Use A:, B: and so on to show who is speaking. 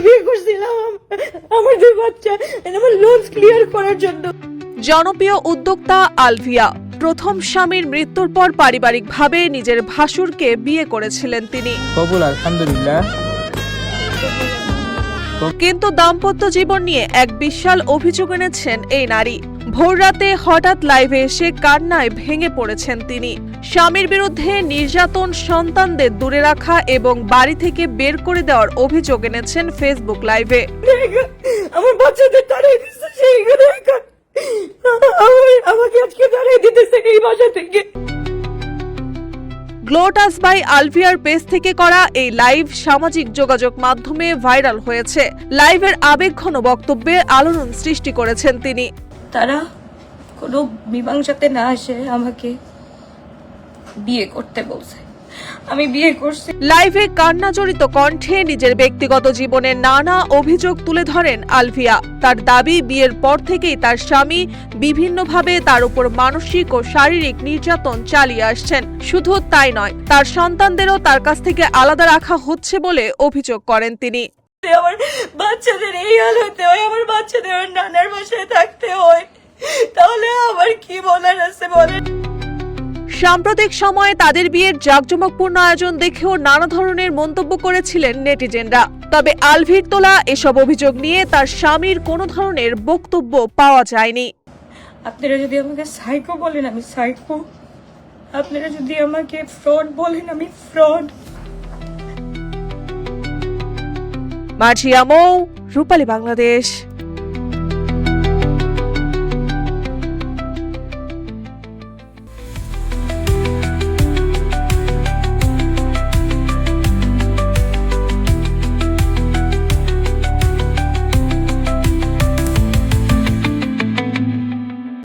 A: বিয়ে করছিলাম আমার 2 বাচ্চা, আমার লোন ক্লিয়ার করার জন্য।
B: জনপ্রিয় উদ্যোক্তা আলভিয়া প্রথম স্বামীর মৃত্যুর পর পারিবারিকভাবে নিজের ভাসুরকে বিয়ে করেছিলেন তিনি।
C: কবুল, আলহামদুলিল্লাহ।
B: কিন্তু দাম্পত্য জীবন নিয়ে এক বিশাল অভিযোগ এনেছেন এই নারী। ভোররাতে হঠাৎ লাইভে এসে কান্নায় ভেঙে পড়েছেন তিনি। স্বামীর বিরুদ্ধে নির্যাতন, সন্তানদের দূরে রাখা এবং বাড়ি থেকে বের করে দেওয়ার অভিযোগ এনেছেন ফেসবুক লাইভে।
A: আমার বাচ্চাদের তাড়িয়ে দিচ্ছে, সেইগুলো আমাকে আজকে তাড়িয়ে দিতেছে এই বাসা থেকে।
B: গ্লোটাস বাই আলভিয়ার পেজ থেকে করা এই লাইভ সামাজিক যোগাযোগ মাধ্যমে ভাইরাল হয়েছে। লাইভের আবেগঘন বক্তব্যে আলোড়ন সৃষ্টি করেছেন তিনি।
A: তারা কোনো মীমাংসাতে না এসে আমাকে বিয়ে করতে বলছে, আমি বিয়ে করছি।
B: লাইভে কান্নাজড়িত কণ্ঠে নিজের ব্যক্তিগত জীবনের নানা অভিযোগ তুলে ধরেন আলভিয়া। তার দাবি, বিয়ের পর থেকেই তার স্বামী বিভিন্নভাবে তার উপর মানসিক ও শারীরিক নির্যাতন চালিয়ে আসছেন। শুধু তাই নয়, তার সন্তানদেরও তার কাছ থেকে আলাদা রাখা হচ্ছে বলে অভিযোগ করেন তিনি।
A: আমার বাচ্চাদের এই হাল হতে হয়, আমার বাচ্চাদের আমার নানার বাসায় থাকতে হয়, তাহলে আমার কি বলার আছে বলেন।
B: সাম্প্রতিক সময়ে তাদের বিয়ের জাঁকজমকপূর্ণ আয়োজন দেখেও নানা ধরনের মন্তব্য করেছিলেন নেটিজেনরা। তবে আলভির তোলা এসব অভিযোগ নিয়ে তার স্বামীর কোনো ধরনের বক্তব্য পাওয়া যায়নি।
A: আপনারা যদি আমাকে সাইকো বলেন আমি সাইকো, আপনারা যদি আমাকে ফ্রড বলেন আমি ফ্রড।
B: মার্জিয়া মৌ, রূপালী বাংলাদেশ।